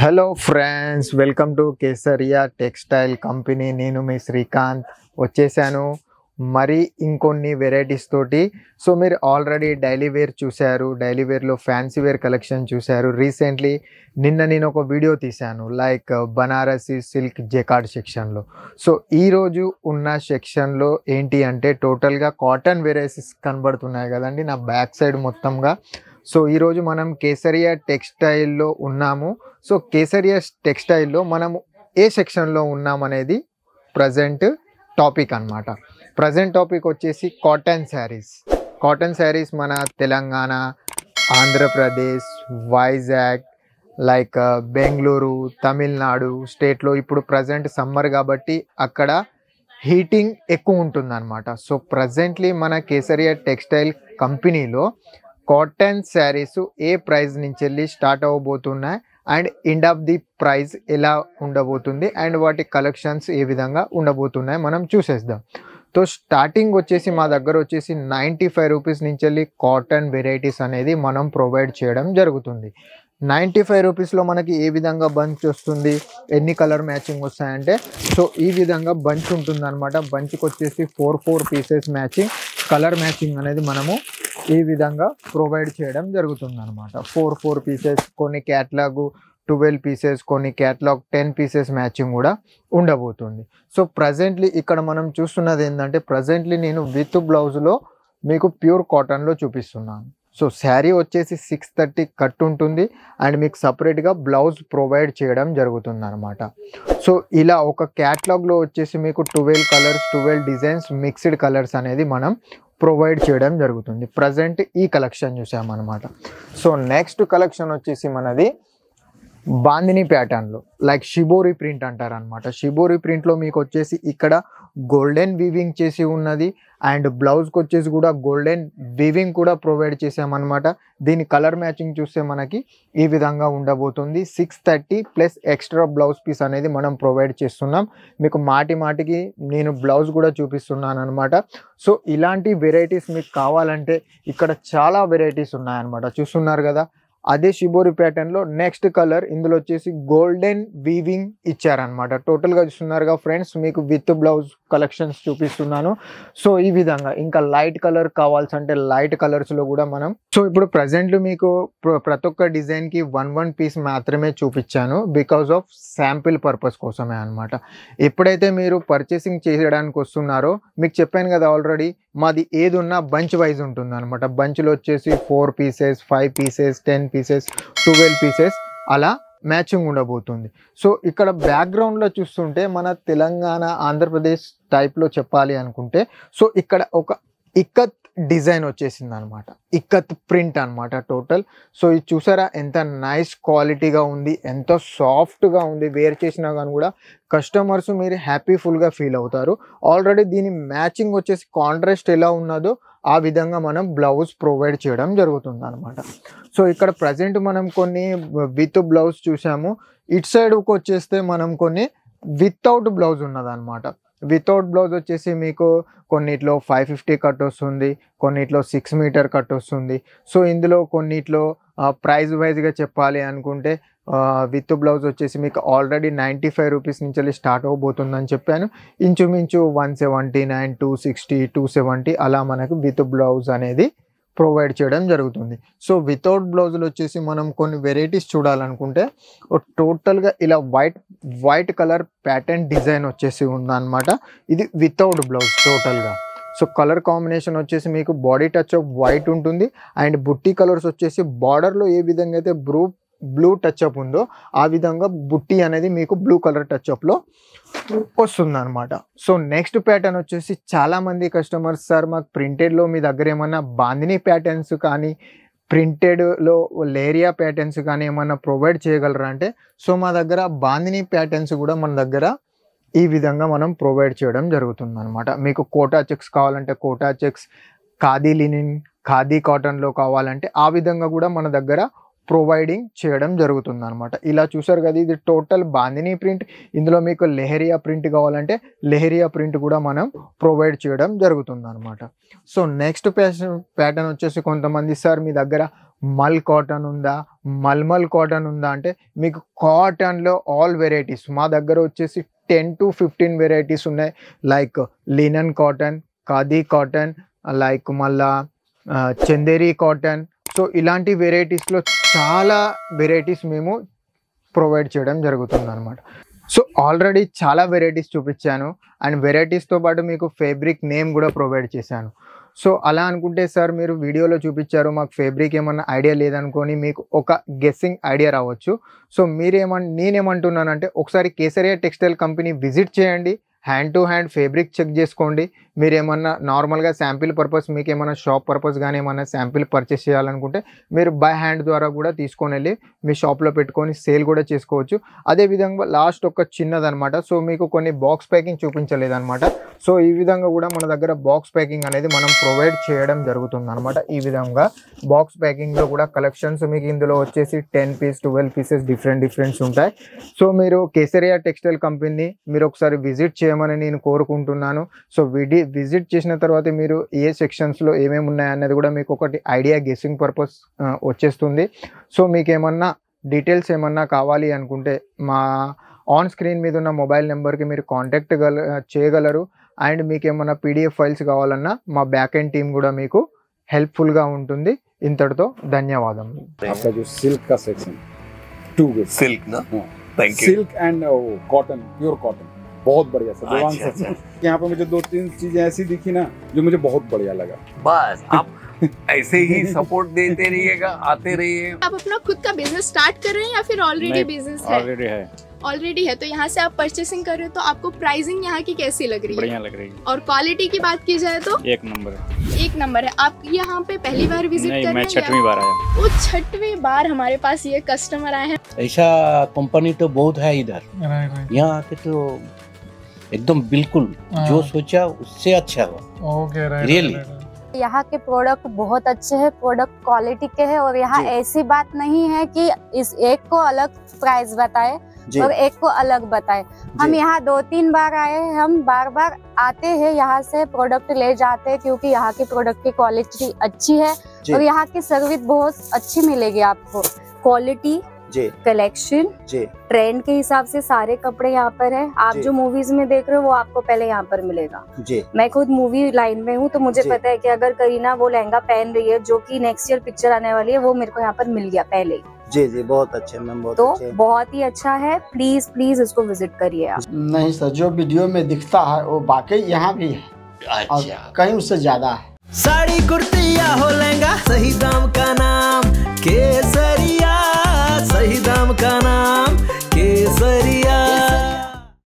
Hello friends, welcome to Kesariya textile company. నేను మీ శ్రీకాంత్ వచ్చేసాను మరి ఇంకొన్ని వెరైటీస్ తోటి. సో మీరు ఆల్రెడీ డైలీ వేర్ చూశారు, డైలీ వేర్లో ఫ్యాన్సీ వేర్ కలెక్షన్ చూశారు. రీసెంట్లీ నేను ఒక వీడియో తీశాను లైక్ బనారసి సిల్క్ జెకార్డ్ సెక్షన్లో. సో ఈరోజు ఉన్న సెక్షన్లో ఏంటి అంటే టోటల్గా కాటన్ వెరైటీస్ కనబడుతున్నాయి కదండి నా బ్యాక్ సైడ్ మొత్తంగా. సో ఈరోజు మనం కేసరియా టెక్స్టైల్లో ఉన్నాము. సో కేసరియా టెక్స్టైల్లో మనము ఏ సెక్షన్లో ఉన్నామనేది ప్రజెంట్ టాపిక్ అన్నమాట. ప్రజెంట్ టాపిక్ వచ్చేసి కాటన్ శారీస్. కాటన్ శారీస్ మన తెలంగాణ, ఆంధ్రప్రదేశ్, వైజాగ్, లైక్ బెంగళూరు, తమిళనాడు స్టేట్లో ఇప్పుడు ప్రజెంట్ సమ్మర్ కాబట్టి అక్కడ హీటింగ్ ఎక్కువ ఉంటుందన్నమాట. సో ప్రజెంట్లీ మన కేసరియా టెక్స్టైల్ కంపెనీలో కాటన్ శారీస్ ఏ ప్రైస్ నుంచి వెళ్ళి స్టార్ట్ అవ్వబోతున్నాయి and end of the price ఎలా ఉండబోతుంది అండ్ వాటి కలెక్షన్స్ ఏ విధంగా ఉండబోతున్నాయి మనం చూసేద్దాం. సో స్టార్టింగ్ వచ్చేసి మా దగ్గర వచ్చేసి 95 రూపీస్ నుంచి వెళ్ళి కాటన్ వెరైటీస్ అనేది మనం ప్రొవైడ్ చేయడం జరుగుతుంది. 95 రూపీస్లో మనకి ఏ విధంగా బంచ్ వస్తుంది, ఎన్ని కలర్ మ్యాచింగ్ వస్తాయంటే సో ఈ విధంగా బంచ్ ఉంటుంది అనమాట. బంచ్కి వచ్చేసి 4 పీసెస్ మ్యాచింగ్, కలర్ మ్యాచింగ్ అనేది మనము ఈ విధంగా ప్రొవైడ్ చేయడం జరుగుతుంది అనమాట. 4 పీసెస్, కొన్ని క్యాట్లాగ్ 12 పీసెస్, కొన్ని క్యాట్లాగ్ 10 పీసెస్ మ్యాచింగ్ కూడా ఉండబోతుంది. సో ప్రజెంట్లీ ఇక్కడ మనం చూస్తున్నది ఏంటంటే ప్రజెంట్లీ నేను విత్ బ్లౌజ్లో మీకు ప్యూర్ కాటన్లో చూపిస్తున్నాను. సో శారీ వచ్చేసి 630 కట్ ఉంటుంది అండ్ మీకు సపరేట్గా బ్లౌజ్ ప్రొవైడ్ చేయడం జరుగుతుంది అనమాట. సో ఇలా ఒక క్యాట్లాగ్లో వచ్చేసి మీకు 12 కలర్స్, 12 డిజైన్స్, మిక్స్డ్ కలర్స్ అనేది మనం ప్రొవైడ్ చేయడం జరుగుతుంది. ప్రజెంట్ ఈ కలెక్షన్ చూసామన్నమాట. సో నెక్స్ట్ కలెక్షన్ వచ్చేసి మనది బాందిని ప్యాటర్న్లో లైక్ షిబోరి ప్రింట్ అంటారనమాట. షిబోరి ప్రింట్లో మీకు వచ్చేసి ఇక్కడ గోల్డెన్ వీవింగ్ చేసి ఉన్నది అండ్ బ్లౌజ్కి వచ్చేసి కూడా గోల్డెన్ వీవింగ్ కూడా ప్రొవైడ్ చేసామన్నమాట. దీని కలర్ మ్యాచింగ్ చూస్తే మనకి ఈ విధంగా ఉండబోతుంది. 630 ప్లస్ ఎక్స్ట్రా బ్లౌజ్ పీస్ అనేది మనం ప్రొవైడ్ చేస్తున్నాం. మీకు మాటికి నేను బ్లౌజ్ కూడా చూపిస్తున్నాను అనమాట. సో ఇలాంటి వెరైటీస్ మీకు కావాలంటే ఇక్కడ చాలా వెరైటీస్ ఉన్నాయన్నమాట. చూస్తున్నారు కదా, అదే షిబోరి ప్యాటర్న్లో నెక్స్ట్ కలర్ ఇందులో వచ్చేసి గోల్డెన్ వీవింగ్ ఇచ్చారనమాట. టోటల్గా చూస్తున్నారుగా ఫ్రెండ్స్, మీకు విత్ బ్లౌజ్ కలెక్షన్స్ చూపిస్తున్నాను. సో ఈ విధంగా ఇంకా లైట్ కలర్ కావాల్సంటే లైట్ కలర్స్లో కూడా మనం సో ఇప్పుడు ప్రజెంట్లు మీకు ప్రతి ఒక్క డిజైన్కి 1 పీస్ మాత్రమే చూపించాను బికాజ్ ఆఫ్ శాంపిల్ పర్పస్ కోసమే అనమాట. ఎప్పుడైతే మీరు పర్చేసింగ్ చేయడానికి వస్తున్నారో మీకు చెప్పాను కదా ఆల్రెడీ, మాది ఏది ఉన్నా బంచ్ వైజ్ ఉంటుంది అనమాట. బంచ్లో వచ్చేసి 4 పీసెస్, 5 పీసెస్, 10 పీసెస్, 12 పీసెస్ అలా మ్యాచింగ్ ఉండబోతుంది. సో ఇక్కడ బ్యాక్గ్రౌండ్లో చూస్తుంటే మన తెలంగాణ, ఆంధ్రప్రదేశ్ టైప్లో చెప్పాలి అనుకుంటే సో ఇక్కడ ఒక ఇక్కత్ డిజైన్ వచ్చేసింది అనమాట. ఇక్కత్ ప్రింట్ అనమాట టోటల్. సో ఇది చూసారా ఎంత నైస్ క్వాలిటీగా ఉంది, ఎంత సాఫ్ట్గా ఉంది. వేర్ చేసినా కానీ కూడా కస్టమర్స్ మీరు హ్యాపీఫుల్గా ఫీల్ అవుతారు. ఆల్రెడీ దీని మ్యాచింగ్ వచ్చేసి కాంట్రాస్ట్ ఎలా ఉన్నదో ఆ విధంగా మనం బ్లౌజ్ ప్రొవైడ్ చేయడం జరుగుతుంది అనమాట. సో ఇక్కడ ప్రజెంట్ మనం కొన్ని విత్ బ్లౌజ్ చూసాము. ఇటు సైడ్కి వచ్చేస్తే మనం కొన్ని వితౌట్ బ్లౌజ్ ఉన్నదన్నమాట. వితౌట్ బ్లౌజ్ వచ్చేసి మీకు కొన్నిట్లో 550 కట్ వస్తుంది, కొన్నిట్లో 6 మీటర్ కట్ వస్తుంది. సో ఇందులో కొన్నిట్లో ప్రైస్ వైజ్గా చెప్పాలి అనుకుంటే విత్ బ్లౌజ్ వచ్చేసి మీకు ఆల్రెడీ 95 రూపీస్ నుంచి వెళ్ళి స్టార్ట్ అవ్వబోతుందని చెప్పాను. ఇంచుమించు 179, 260, 270 అలా మనకు విత్ బ్లౌజ్ అనేది ప్రొవైడ్ చేయడం జరుగుతుంది. సో వితౌట్ బ్లౌజులు వచ్చేసి మనం కొన్ని వెరైటీస్ చూడాలనుకుంటే టోటల్గా ఇలా వైట్ కలర్ ప్యాటర్న్ డిజైన్ వచ్చేసి ఉందన్నమాట. ఇది వితౌట్ బ్లౌజ్ టోటల్గా. సో కలర్ కాంబినేషన్ వచ్చేసి మీకు బాడీ టచ్ ఆఫ్ వైట్ ఉంటుంది అండ్ బుట్టి కలర్స్ వచ్చేసి బార్డర్లో ఏ విధంగా అయితే బ్లూ టచ్ అప్ ఉందో ఆ విధంగా బుట్టి అనేది మీకు బ్లూ కలర్ టచ్ అప్లో వస్తుంది అనమాట. సో నెక్స్ట్ ప్యాటర్న్ వచ్చేసి చాలామంది కస్టమర్స్, సార్ మాకు ప్రింటెడ్లో మీ దగ్గర ఏమన్నా బాందిని ప్యాటర్న్స్ కానీ ప్రింటెడ్లో లేరియా ప్యాటర్న్స్ కానీ ఏమన్నా ప్రొవైడ్ చేయగలరా అంటే సో మా దగ్గర బాందిని ప్యాటర్న్స్ కూడా మన దగ్గర ఈ విధంగా మనం ప్రొవైడ్ చేయడం జరుగుతుంది అనమాట. మీకు కోటా చెక్స్ కావాలంటే కోటా చెక్స్, ఖాదీ లినిన్, ఖాదీ కాటన్లో కావాలంటే ఆ విధంగా కూడా మన దగ్గర ప్రొవైడింగ్ చేయడం జరుగుతుంది అనమాట. ఇలా చూసారు కదా, ఇది టోటల్ బాందినీ ప్రింట్. ఇందులో మీకు లెహరియా ప్రింట్ కావాలంటే లెహరియా ప్రింట్ కూడా మనం ప్రొవైడ్ చేయడం జరుగుతుంది అనమాట. సో నెక్స్ట్ ప్యాటర్న్ వచ్చేసి కొంతమంది సార్ మీ దగ్గర మల్ కాటన్ ఉందా, మల్మల్ కాటన్ ఉందా అంటే మీకు కాటన్లో ఆల్ వెరైటీస్ మా దగ్గర వచ్చేసి 10 to 15 వెరైటీస్ ఉన్నాయి. Like లినన్ cotton, khadi cotton, like మళ్ళా చందేరి కాటన్. సో ఇలాంటి వెరైటీస్లో చాలా వెరైటీస్ మేము ప్రొవైడ్ చేయడం జరుగుతుంది అనమాట. సో ఆల్రెడీ చాలా వెరైటీస్ చూపించాను అండ్ వెరైటీస్తో పాటు మీకు ఫ్యాబ్రిక్ నేమ్ కూడా ప్రొవైడ్ చేశాను. సో అలా అనుకుంటే సార్ మీరు వీడియోలో చూపించారు, మాకు ఫ్యాబ్రిక్ ఏమన్నా ఐడియా లేదనుకొని మీకు ఒక గెస్సింగ్ ఐడియా రావచ్చు. సో నేనేమంటున్నానంటే ఒకసారి కేసరియా టెక్స్టైల్ కంపెనీ విజిట్ చేయండి, hand to hand fabric check చేసుకోండి. మీరు ఏమన్నా నార్మల్గా శాంపిల్ పర్పస్, మీకు ఏమైనా షాప్ పర్పస్ కానీ ఏమైనా శాంపిల్ పర్చేస్ చేయాలనుకుంటే మీరు బై హ్యాండ్ ద్వారా కూడా తీసుకొని వెళ్ళి మీ షాప్లో పెట్టుకొని సేల్ కూడా చేసుకోవచ్చు. అదేవిధంగా లాస్ట్ ఒక చిన్నదనమాట, సో మీకు కొన్ని బాక్స్ ప్యాకింగ్ చూపించలేదన్నమాట. సో ఈ విధంగా కూడా మన దగ్గర బాక్స్ ప్యాకింగ్ అనేది మనం ప్రొవైడ్ చేయడం జరుగుతుంది అనమాట. ఈ విధంగా బాక్స్ ప్యాకింగ్లో కూడా కలెక్షన్స్ మీకు ఇందులో వచ్చేసి 10 పీస్ 12 పీసెస్ డిఫరెంట్స్ ఉంటాయి. సో మీరు కేసరియా టెక్స్టైల్ కంపెనీని మీరు ఒకసారి విజిట్ చేయమని నేను కోరుకుంటున్నాను. సో విజిట్ చేసిన తర్వాత మీరు ఏ సెక్షన్స్లో ఏమేమి ఉన్నాయన్నది కూడా మీకు ఒకటి ఐడియా గెస్సింగ్ పర్పస్ వచ్చేస్తుంది. సో మీకు ఏమన్నా డీటెయిల్స్ ఏమన్నా కావాలి అనుకుంటే మా ఆన్ స్క్రీన్ మీద ఉన్న మొబైల్ నెంబర్కి మీరు కాంటాక్ట్ చేయగలరు. అండ్ మీకు ఏమన్నా PDF ఫైల్స్ కావాలన్నా మా బ్యాక్ ఎండ్ టీమ్ కూడా మీకు హెల్ప్ఫుల్గా ఉంటుంది. ఇంతటితో ధన్యవాదములు. आपका जो सिल्क का सेक्शन टू गुड सिल्क ना, thank you. Silk and cotton, pure cotton, बहुत बढ़िया सर। अच्छा। यहाँ पे मुझे 2-3 चीजें ऐसी दिखी ना जो मुझे बहुत बढ़िया लगा। बस आप ऐसे ही सपोर्ट देते रहिएगा, आते रहिए। आप अपना खुद का बिजनेस स्टार्ट कर रहे हैं या फिर ऑलरेडी बिजनेस है? ऑलरेडी है। तो यहाँ से आप परचेसिंग कर रहे हो तो आपको प्राइसिंग यहाँ की कैसी लग रही है? बढ़िया लग रही है। और क्वालिटी की बात की जाए तो एक नंबर है। एक नंबर है। आप यहाँ पे पहली बार विजिट कर रहे हैं? मैं 6वीं बार आया। वो 6वीं बार हमारे पास ये कस्टमर आए हैं। ऐसा कंपनी तो बहुत है इधर, यहाँ आके तो एकदम बिल्कुल जो सोचा उससे अच्छा हुआ, रियली। यहाँ के प्रोडक्ट बहुत अच्छे हैं, प्रोडक्ट क्वालिटी के हैं और यहाँ ऐसी बात नहीं है कि इस एक को अलग प्राइस बताए और एक को अलग बताए। हम यहाँ 2-3 बार आए हैं, हम बार बार आते हैं, यहाँ से प्रोडक्ट ले जाते हैं क्योंकि यहाँ की प्रोडक्ट की क्वालिटी अच्छी है और यहाँ की सर्विस बहुत अच्छी मिलेगी आपको। क्वालिटी, कलेक्शन, ट्रेंड के हिसाब से सारे कपड़े यहाँ पर है। आप जो मूवीज में देख रहे हो वो आपको पहले यहाँ पर मिलेगा। मैं खुद मूवी लाइन में हूँ तो मुझे पता है कि अगर करीना वो लहंगा पहन रही है जो कि नेक्स्ट ईयर पिक्चर आने वाली है, वो मेरे को यहाँ पर मिल गया पहले ही। जी बहुत अच्छे मैम, बहुत तो अच्छे। बहुत ही अच्छा है, प्लीज इसको विजिट करिए आप। नहीं सर, जो वीडियो में दिखता है वो वाकई यहाँ भी है, और कहीं उससे ज्यादा है। साड़ी कुर्ती या हो लहंगा, सही दाम का नाम केसरिया, सही दाम का नाम